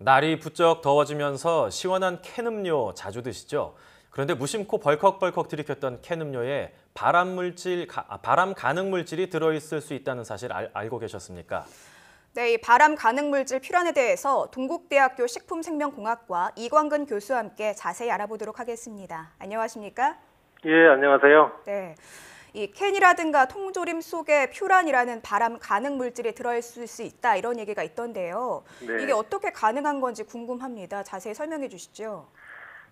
날이 부쩍 더워지면서 시원한 캔음료 자주 드시죠? 그런데 무심코 벌컥벌컥 들이켰던 캔음료에 발암 가능 물질이 들어있을 수 있다는 사실 알고 계셨습니까? 네, 이 발암 가능 물질 퓨란에 대해서 동국대학교 식품생명공학과 이광근 교수와 함께 자세히 알아보도록 하겠습니다. 안녕하십니까? 예, 안녕하세요. 네, 이 캔이라든가 통조림 속에 퓨란이라는 발암 가능 물질이 들어있을 수 있다 이런 얘기가 있던데요. 네. 이게 어떻게 가능한 건지 궁금합니다. 자세히 설명해 주시죠.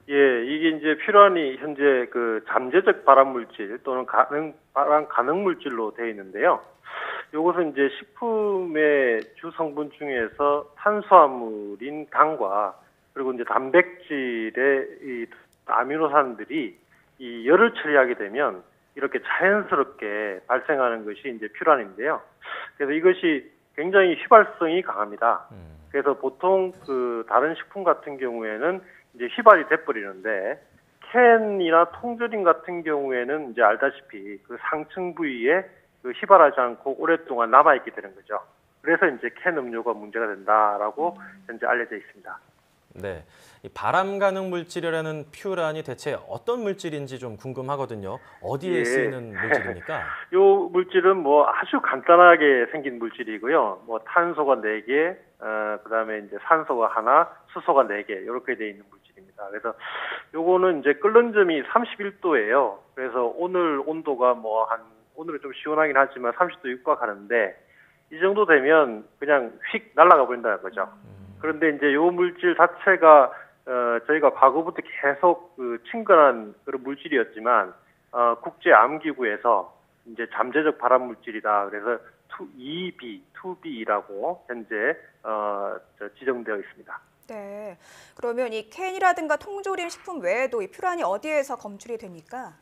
예, 이게 이제 퓨란이 현재 그 잠재적 발암 물질 또는 발암 가능 물질로 되어 있는데요. 이것은 이제 식품의 주 성분 중에서 탄수화물인 당과 그리고 이제 단백질의 이 아미노산들이 이 열을 처리하게 되면 이렇게 자연스럽게 발생하는 것이 이제 퓨란인데요. 그래서 이것이 굉장히 휘발성이 강합니다. 그래서 보통 그 다른 식품 같은 경우에는 이제 휘발이 돼버리는데 캔이나 통조림 같은 경우에는 이제 알다시피 그 상층 부위에 그 휘발하지 않고 오랫동안 남아있게 되는 거죠. 그래서 이제 캔 음료가 문제가 된다라고 현재 알려져 있습니다. 네, 이 발암 가능 물질이라는 퓨란이 대체 어떤 물질인지 좀 궁금하거든요. 어디에 예. 쓰이는 물질입니까? 이 물질은 뭐 아주 간단하게 생긴 물질이고요. 뭐 탄소가 4개, 그다음에 이제 산소가 하나, 수소가 4개 이렇게 되어 있는 물질입니다. 그래서 요거는 이제 끓는 점이 31도예요. 그래서 오늘 온도가 오늘은 좀 시원하긴 하지만 30도 육박하는데 이 정도 되면 그냥 휙 날아가 버린다는 거죠. 그런데 이제 요 물질 자체가 저희가 과거부터 계속 친근한 그런 물질이었지만 국제암기구에서 이제 잠재적 발암 물질이다. 그래서 2B라고 현재 지정되어 있습니다. 네, 그러면 이 캔이라든가 통조림 식품 외에도 이 퓨란이 어디에서 검출이 됩니까?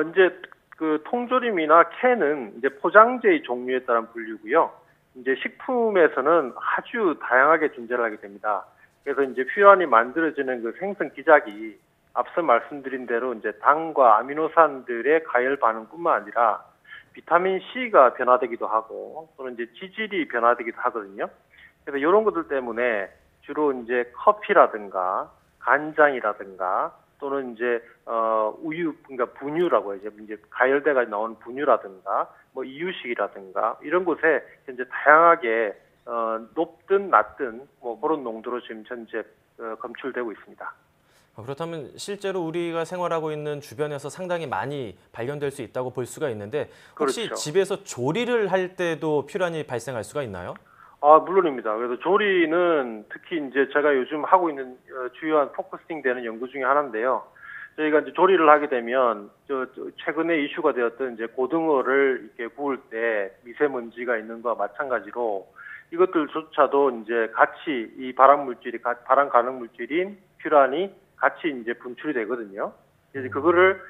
이제 그 통조림이나 캔은 이제 포장재의 종류에 따른 분류고요. 이제 식품에서는 아주 다양하게 존재를 하게 됩니다. 그래서 이제 퓨란이 만들어지는 그 생성 기작이 앞서 말씀드린 대로 이제 당과 아미노산들의 가열 반응뿐만 아니라 비타민 C가 변화되기도 하고 또는 이제 지질이 변화되기도 하거든요. 그래서 이런 것들 때문에 주로 이제 커피라든가 간장이라든가 또는 이제 우유, 그러니까 분유라고 이제 가열돼가 나오는 분유라든가 뭐 이유식이라든가 이런 곳에 현재 다양하게 높든 낮든 뭐 그런 농도로 지금 현재 검출되고 있습니다. 그렇다면 실제로 우리가 생활하고 있는 주변에서 상당히 많이 발견될 수 있다고 볼 수가 있는데 혹시 그렇죠. 집에서 조리를 할 때도 퓨란이 발생할 수가 있나요? 물론입니다. 그래서 조리는 특히 이제 제가 요즘 하고 있는 주요한 포커싱 되는 연구 중에 하나인데요. 저희가 이제 조리를 하게 되면 최근에 이슈가 되었던 이제 고등어를 이렇게 구울 때 미세먼지가 있는 거와 마찬가지로 이것들조차도 이제 같이 이 발암 가능 물질인 퓨란이 같이 이제 분출이 되거든요. 그래서 그거를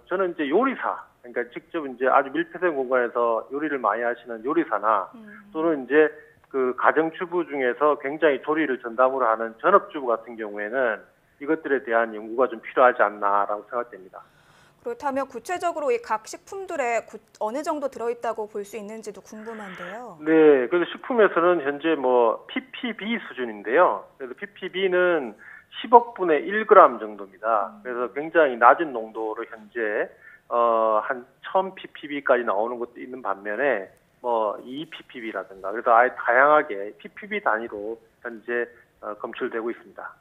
저는 이제 요리사, 그러니까 직접 이제 아주 밀폐된 공간에서 요리를 많이 하시는 요리사나 또는 이제 그 가정주부 중에서 굉장히 조리를 전담으로 하는 전업주부 같은 경우에는 이것들에 대한 연구가 좀 필요하지 않나라고 생각됩니다. 그렇다면 구체적으로 이 각 식품들에 어느 정도 들어있다고 볼 수 있는지도 궁금한데요. 네, 그래서 식품에서는 현재 뭐 ppb 수준인데요. 그래서 ppb는 10억분의 1g 정도입니다. 그래서 굉장히 낮은 농도로 현재 한 1000ppb까지 나오는 것도 있는 반면에 뭐 2ppb라든가 그래서 아예 다양하게 ppb 단위로 현재 검출되고 있습니다.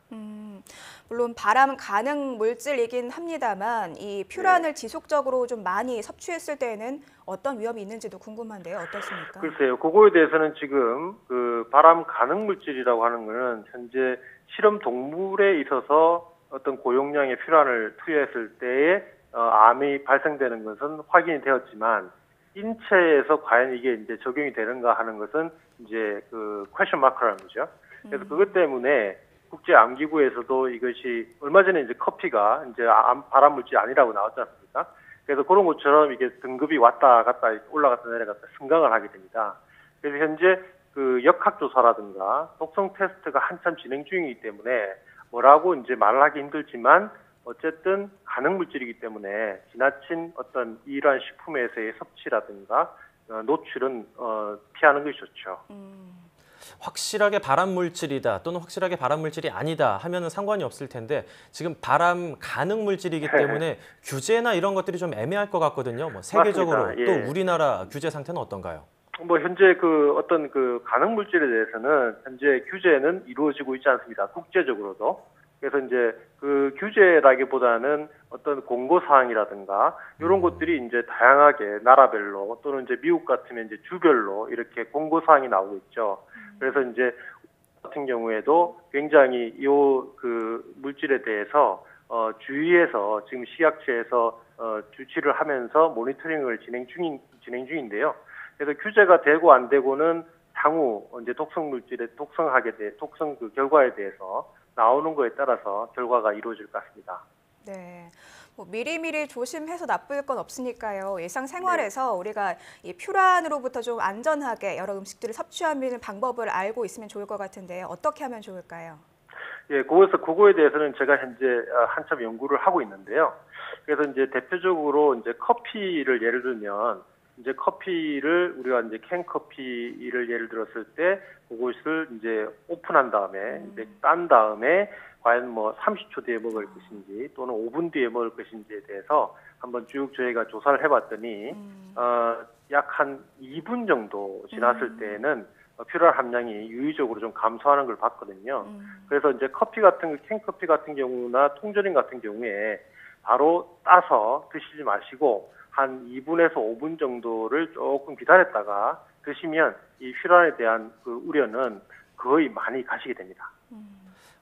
물론 발암 가능 물질이긴 합니다만 이 퓨란을 지속적으로 좀 많이 섭취했을 때에는 어떤 위험이 있는지도 궁금한데요. 어떻습니까? 글쎄요. 그거에 대해서는 지금 그 발암 가능 물질이라고 하는 거는 현재 실험 동물에 있어서 어떤 고용량의 퓨란을 투여했을 때에 암이 발생되는 것은 확인이 되었지만 인체에서 과연 이게 이제 적용이 되는가 하는 것은 이제 그 퀘션 마크라는 거죠. 그래서 그것 때문에 국제암기구에서도 이것이 얼마 전에 이제 커피가 이제 발암 물질이 아니라고 나왔지 않습니까? 그래서 그런 것처럼 이게 등급이 왔다 갔다 올라갔다 내려갔다 승강을 하게 됩니다. 그래서 현재 그 역학조사라든가 독성 테스트가 한참 진행 중이기 때문에 뭐라고 이제 말을 하기 힘들지만 어쨌든 가능 물질이기 때문에 지나친 어떤 이러한 식품에서의 섭취라든가 노출은 피하는 것이 좋죠. 확실하게 발암 물질이다 또는 확실하게 발암 물질이 아니다 하면은 상관이 없을 텐데 지금 발암 가능 물질이기 때문에 규제나 이런 것들이 좀 애매할 것 같거든요. 뭐 세계적으로 맞습니다. 또 예. 우리나라 규제 상태는 어떤가요? 뭐 현재 그 어떤 그 가능 물질에 대해서는 현재 규제는 이루어지고 있지 않습니다. 국제적으로도. 그래서 이제 그 규제라기보다는 어떤 공고 사항이라든가 이런 것들이 이제 다양하게 나라별로 또는 이제 미국 같으면 이제 주별로 이렇게 공고 사항이 나오고 있죠. 그래서 이제 같은 경우에도 굉장히 요 그 물질에 대해서 주의해서 지금 식약처에서 주치를 하면서 모니터링을 진행 중인데요. 그래서 규제가 되고 안 되고는 향후 이제 독성 물질의 독성 그 결과에 대해서 나오는 거에 따라서 결과가 이루어질 것 같습니다. 네. 뭐 미리미리 조심해서 나쁠 건 없으니까요. 일상생활에서 우리가 이 퓨란으로부터 좀 안전하게 여러 음식들을 섭취하는 방법을 알고 있으면 좋을 것 같은데 어떻게 하면 좋을까요? 예, 그거에 대해서는 제가 현재 한참 연구를 하고 있는데요. 그래서 이제 대표적으로 이제 커피를 예를 들면 이제 커피를 우리가 이제 캔 커피를 예를 들었을 때 그것을 이제 오픈한 다음에 이제 딴 다음에 과연 뭐 30초 뒤에 먹을 것인지 또는 5분 뒤에 먹을 것인지에 대해서 한번 쭉 저희가 조사를 해봤더니 약 한 2분 정도 지났을 때에는 퓨랄 함량이 유의적으로 좀 감소하는 걸 봤거든요. 그래서 이제 캔커피 같은 경우나 통조림 같은 경우에 바로 따서 드시지 마시고 한 2분에서 5분 정도를 조금 기다렸다가 드시면 이 퓨란에 대한 그 우려는 거의 많이 가시게 됩니다.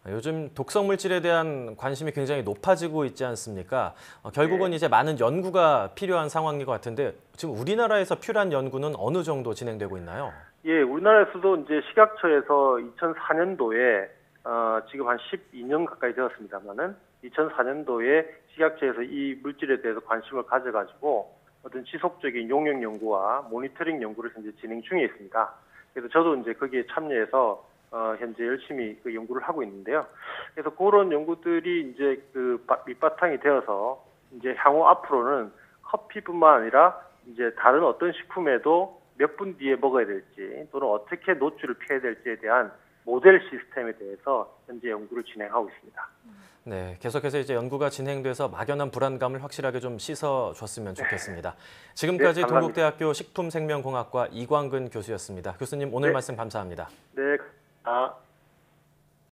요즘 독성 물질에 대한 관심이 굉장히 높아지고 있지 않습니까? 결국은 이제 많은 연구가 필요한 상황인 것 같은데 지금 우리나라에서 퓨란 연구는 어느 정도 진행되고 있나요? 예, 우리나라에서도 이제 식약처에서 2004년도에 지금 한 12년 가까이 되었습니다만은 2004년도에 식약처에서 이 물질에 대해서 관심을 가져가지고 어떤 지속적인 용역 연구와 모니터링 연구를 현재 진행 중에 있습니다. 그래서 저도 이제 거기에 참여해서 현재 열심히 그 연구를 하고 있는데요. 그래서 그런 연구들이 이제 그 밑바탕이 되어서 이제 향후 앞으로는 커피뿐만 아니라 이제 다른 어떤 식품에도 몇 분 뒤에 먹어야 될지 또는 어떻게 노출을 피해야 될지에 대한 모델 시스템에 대해서 현재 연구를 진행하고 있습니다. 네, 계속해서 이제 연구가 진행돼서 막연한 불안감을 확실하게 좀 씻어줬으면 좋겠습니다. 지금까지 네, 감사합니다. 동국대학교 식품생명공학과 이광근 교수였습니다. 교수님 오늘 네. 말씀 감사합니다. 네,